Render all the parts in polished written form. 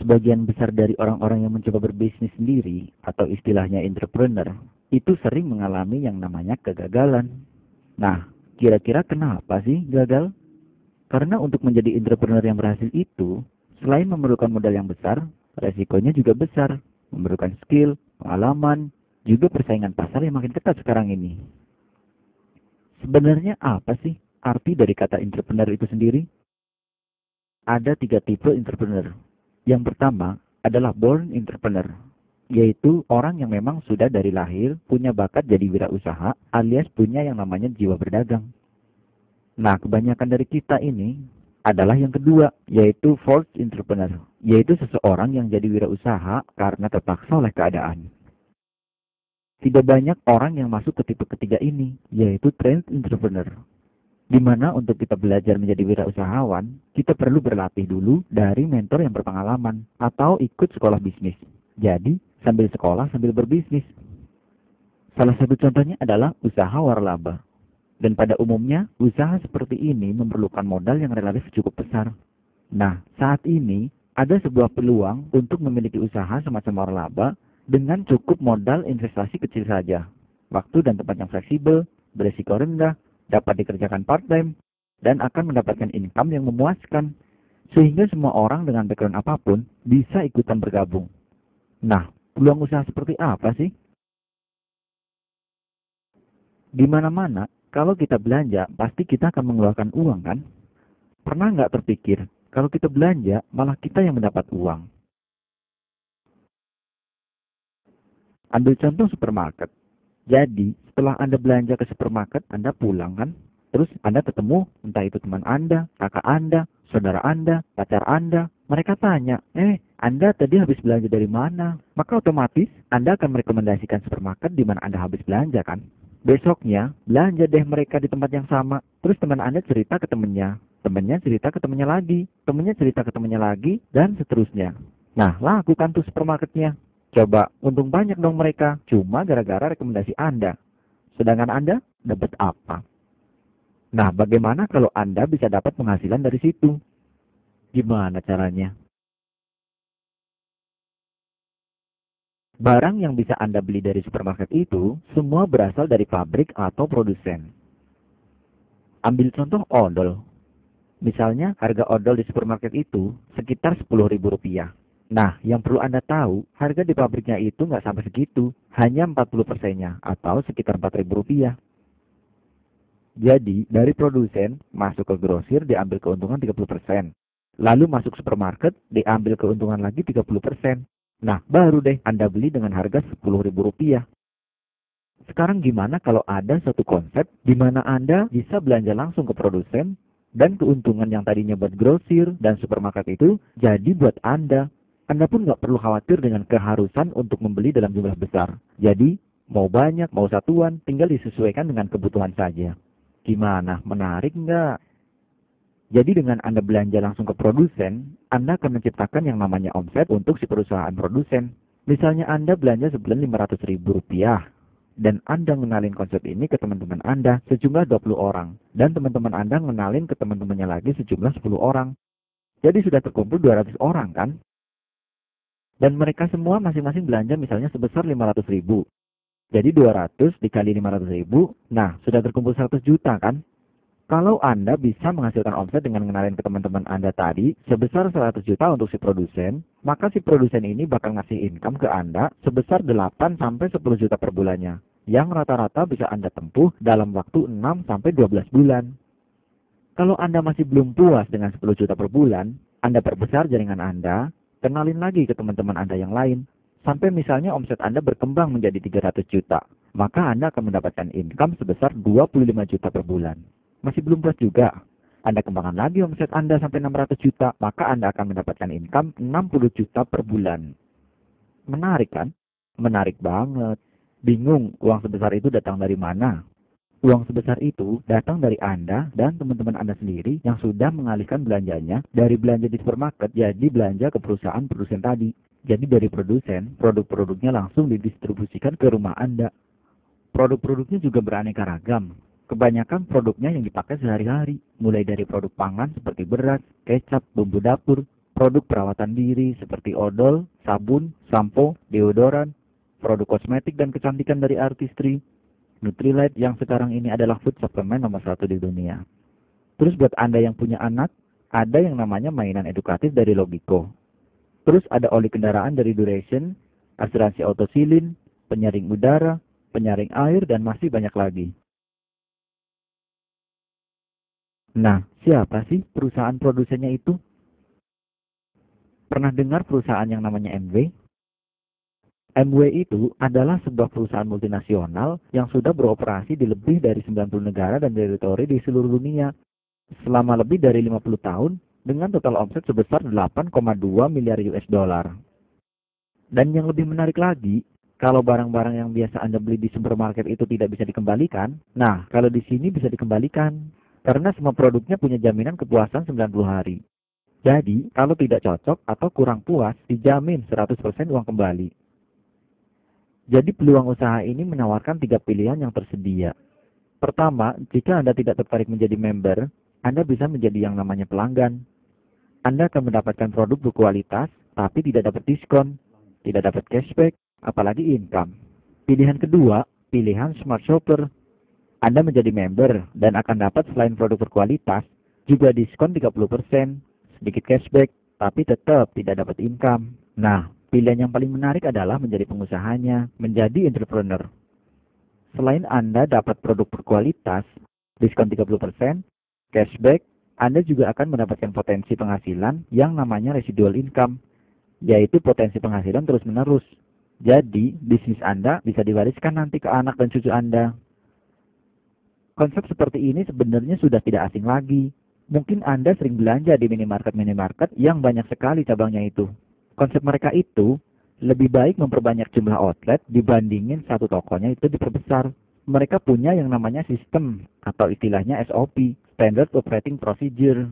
Sebagian besar dari orang-orang yang mencoba berbisnis sendiri, atau istilahnya entrepreneur, itu sering mengalami yang namanya kegagalan. Nah, kira-kira kenapa sih gagal? Karena untuk menjadi entrepreneur yang berhasil itu, selain memerlukan modal yang besar, resikonya juga besar, memerlukan skill, pengalaman, juga persaingan pasar yang makin ketat sekarang ini. Sebenarnya apa sih arti dari kata entrepreneur itu sendiri? Ada 3 tipe entrepreneur. Yang pertama adalah born entrepreneur, yaitu orang yang memang sudah dari lahir punya bakat jadi wirausaha alias punya yang namanya jiwa berdagang. Nah, kebanyakan dari kita ini adalah yang kedua, yaitu forced entrepreneur, yaitu seseorang yang jadi wirausaha karena terpaksa oleh keadaan. Tidak banyak orang yang masuk ke tipe ketiga ini, yaitu trained entrepreneur, di mana untuk kita belajar menjadi wirausahawan, kita perlu berlatih dulu dari mentor yang berpengalaman atau ikut sekolah bisnis. Jadi, sambil sekolah sambil berbisnis. Salah satu contohnya adalah usaha waralaba. Dan pada umumnya, usaha seperti ini memerlukan modal yang relatif cukup besar. Nah, saat ini ada sebuah peluang untuk memiliki usaha semacam waralaba dengan cukup modal investasi kecil saja. Waktu dan tempat yang fleksibel, berisiko rendah, dapat dikerjakan part-time, dan akan mendapatkan income yang memuaskan. Sehingga semua orang dengan background apapun bisa ikutan bergabung. Nah, peluang usaha seperti apa sih? Di mana-mana, kalau kita belanja, pasti kita akan mengeluarkan uang kan? Pernah nggak terpikir, kalau kita belanja, malah kita yang mendapat uang? Ambil contoh supermarket. Jadi, setelah Anda belanja ke supermarket, Anda pulang kan? Terus Anda ketemu, entah itu teman Anda, kakak Anda, saudara Anda, pacar Anda. Mereka tanya, Anda tadi habis belanja dari mana? Maka otomatis Anda akan merekomendasikan supermarket di mana Anda habis belanja kan? Besoknya, belanja deh mereka di tempat yang sama. Terus teman Anda cerita ke temannya. Temannya cerita ke temannya lagi. Temannya cerita ke temannya lagi. Dan seterusnya. Nah, lakukan tuh supermarketnya. Coba, untung banyak dong mereka. Cuma gara-gara rekomendasi Anda. Sedangkan Anda dapat apa? Nah, bagaimana kalau Anda bisa dapat penghasilan dari situ? Gimana caranya? Barang yang bisa Anda beli dari supermarket itu semua berasal dari pabrik atau produsen. Ambil contoh odol. Misalnya harga odol di supermarket itu sekitar Rp10.000. Nah, yang perlu Anda tahu, harga di pabriknya itu nggak sampai segitu, hanya 40%-nya atau sekitar Rp4.000. Jadi, dari produsen masuk ke grosir diambil keuntungan 30%. Lalu masuk supermarket diambil keuntungan lagi 30%. Nah, baru deh Anda beli dengan harga Rp10.000. Sekarang gimana kalau ada satu konsep di mana Anda bisa belanja langsung ke produsen dan keuntungan yang tadinya buat grosir dan supermarket itu jadi buat Anda. Anda pun nggak perlu khawatir dengan keharusan untuk membeli dalam jumlah besar. Jadi, mau banyak, mau satuan, tinggal disesuaikan dengan kebutuhan saja. Gimana? Menarik nggak? Jadi dengan Anda belanja langsung ke produsen, Anda akan menciptakan yang namanya omset untuk si perusahaan produsen. Misalnya Anda belanja sebulan Rp500.000, dan Anda ngenalin konsep ini ke teman-teman Anda sejumlah 20 orang, dan teman-teman Anda ngenalin ke teman-temannya lagi sejumlah 10 orang. Jadi sudah terkumpul 200 orang kan? Dan mereka semua masing-masing belanja misalnya sebesar Rp500.000. Jadi 200 dikali 500.000, nah sudah terkumpul 100 juta kan? Kalau Anda bisa menghasilkan omset dengan mengenalin ke teman-teman Anda tadi sebesar 100 juta untuk si produsen, maka si produsen ini bakal ngasih income ke Anda sebesar 8-10 juta per bulannya, yang rata-rata bisa Anda tempuh dalam waktu 6-12 bulan. Kalau Anda masih belum puas dengan 10 juta per bulan, Anda perbesar jaringan Anda, kenalin lagi ke teman-teman Anda yang lain, sampai misalnya omset Anda berkembang menjadi 300 juta, maka Anda akan mendapatkan income sebesar 25 juta per bulan. Masih belum puas juga? Anda kembangkan lagi omset Anda sampai 600 juta, maka Anda akan mendapatkan income 60 juta per bulan. Menarik kan? Menarik banget. Bingung uang sebesar itu datang dari mana? Uang sebesar itu datang dari Anda dan teman-teman Anda sendiri yang sudah mengalihkan belanjanya dari belanja di supermarket jadi belanja ke perusahaan produsen tadi. Jadi dari produsen, produk-produknya langsung didistribusikan ke rumah Anda. Produk-produknya juga beraneka ragam. Kebanyakan produknya yang dipakai sehari-hari, mulai dari produk pangan seperti beras, kecap, bumbu dapur, produk perawatan diri seperti odol, sabun, sampo, deodoran, produk kosmetik dan kecantikan dari artistry, Nutrilite yang sekarang ini adalah food supplement nomor 1 di dunia. Terus buat Anda yang punya anak, ada yang namanya mainan edukatif dari Logico. Terus ada oli kendaraan dari Duration, asuransi autosilin, penyaring udara, penyaring air, dan masih banyak lagi. Nah, siapa sih perusahaan produsennya itu? Pernah dengar perusahaan yang namanya MW? MW itu adalah sebuah perusahaan multinasional yang sudah beroperasi di lebih dari 90 negara dan teritori di seluruh dunia selama lebih dari 50 tahun dengan total omset sebesar 8,2 miliar US dollar. Dan yang lebih menarik lagi, kalau barang-barang yang biasa Anda beli di supermarket itu tidak bisa dikembalikan, nah kalau di sini bisa dikembalikan. Karena semua produknya punya jaminan kepuasan 90 hari. Jadi, kalau tidak cocok atau kurang puas, dijamin 100% uang kembali. Jadi peluang usaha ini menawarkan 3 pilihan yang tersedia. Pertama, jika Anda tidak tertarik menjadi member, Anda bisa menjadi yang namanya pelanggan. Anda akan mendapatkan produk berkualitas, tapi tidak dapat diskon, tidak dapat cashback, apalagi income. Pilihan kedua, pilihan Smart Shopper. Anda menjadi member dan akan dapat selain produk berkualitas, juga diskon 30%, sedikit cashback, tapi tetap tidak dapat income. Nah, pilihan yang paling menarik adalah menjadi pengusahanya, menjadi entrepreneur. Selain Anda dapat produk berkualitas, diskon 30%, cashback, Anda juga akan mendapatkan potensi penghasilan yang namanya residual income, yaitu potensi penghasilan terus-menerus. Jadi, bisnis Anda bisa diwariskan nanti ke anak dan cucu Anda. Konsep seperti ini sebenarnya sudah tidak asing lagi. Mungkin Anda sering belanja di minimarket-minimarket yang banyak sekali cabangnya itu. Konsep mereka itu lebih baik memperbanyak jumlah outlet dibandingin satu tokonya itu diperbesar. Mereka punya yang namanya sistem atau istilahnya SOP, Standard Operating Procedure.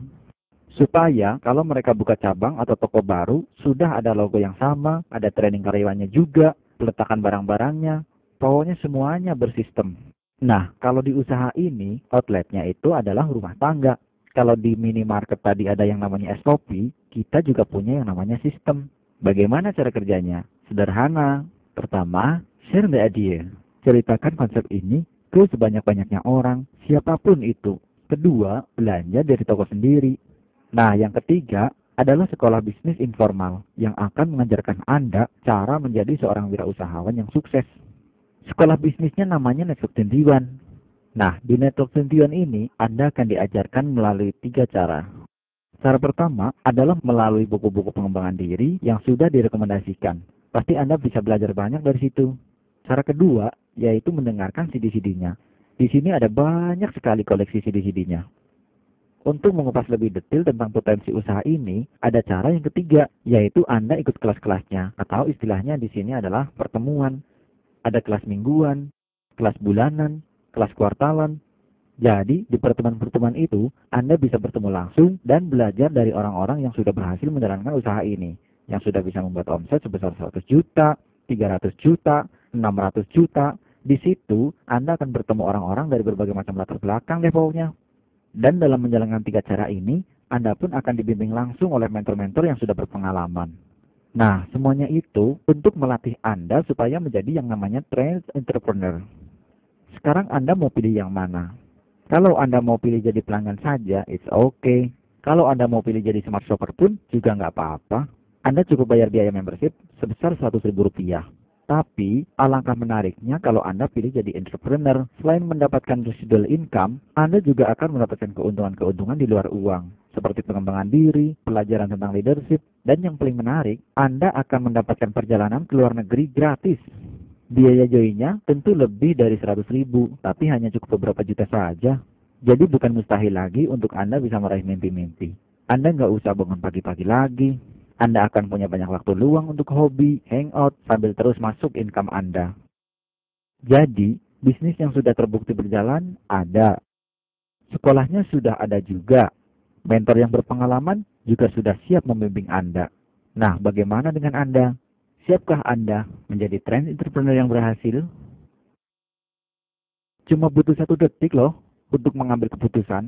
Supaya kalau mereka buka cabang atau toko baru, sudah ada logo yang sama, ada training karyawannya juga, peletakan barang-barangnya, pokoknya semuanya bersistem. Nah, kalau di usaha ini, outletnya itu adalah rumah tangga. Kalau di minimarket tadi ada yang namanya SOP, kita juga punya yang namanya sistem. Bagaimana cara kerjanya? Sederhana. Pertama, share the idea. Ceritakan konsep ini ke sebanyak-banyaknya orang, siapapun itu. Kedua, belanja dari toko sendiri. Nah, yang ketiga adalah sekolah bisnis informal yang akan mengajarkan Anda cara menjadi seorang wirausahawan yang sukses. Sekolah bisnisnya namanya Network 21. Nah, di Network 21 ini Anda akan diajarkan melalui 3 cara. Cara pertama adalah melalui buku-buku pengembangan diri yang sudah direkomendasikan. Pasti Anda bisa belajar banyak dari situ. Cara kedua yaitu mendengarkan CD-CD-nya. Di sini ada banyak sekali koleksi CD-CD-nya. Untuk mengupas lebih detail tentang potensi usaha ini, ada cara yang ketiga, yaitu Anda ikut kelas-kelasnya, atau istilahnya di sini adalah pertemuan. Ada kelas mingguan, kelas bulanan, kelas kuartalan. Jadi, di pertemuan-pertemuan itu, Anda bisa bertemu langsung dan belajar dari orang-orang yang sudah berhasil menjalankan usaha ini, yang sudah bisa membuat omset sebesar 100 juta, 300 juta, 600 juta. Di situ, Anda akan bertemu orang-orang dari berbagai macam latar belakang deh pokoknya. Dan dalam menjalankan 3 cara ini, Anda pun akan dibimbing langsung oleh mentor-mentor yang sudah berpengalaman. Nah, semuanya itu untuk melatih Anda supaya menjadi yang namanya trained entrepreneur. Sekarang Anda mau pilih yang mana? Kalau Anda mau pilih jadi pelanggan saja, it's okay. Kalau Anda mau pilih jadi smart shopper pun juga nggak apa-apa. Anda cukup bayar biaya membership sebesar Rp100.000. Tapi, alangkah menariknya kalau Anda pilih jadi entrepreneur. Selain mendapatkan residual income, Anda juga akan mendapatkan keuntungan-keuntungan di luar uang, seperti pengembangan diri, pelajaran tentang leadership, dan yang paling menarik, Anda akan mendapatkan perjalanan ke luar negeri gratis. Biaya joinnya tentu lebih dari 100.000, tapi hanya cukup beberapa juta saja. Jadi bukan mustahil lagi untuk Anda bisa meraih mimpi-mimpi. Anda nggak usah bangun pagi-pagi lagi. Anda akan punya banyak waktu luang untuk hobi, hangout, sambil terus masuk income Anda. Jadi, bisnis yang sudah terbukti berjalan ada. Sekolahnya sudah ada juga. Mentor yang berpengalaman juga sudah siap membimbing Anda. Nah, bagaimana dengan Anda? Siapkah Anda menjadi trend entrepreneur yang berhasil? Cuma butuh 1 detik loh untuk mengambil keputusan.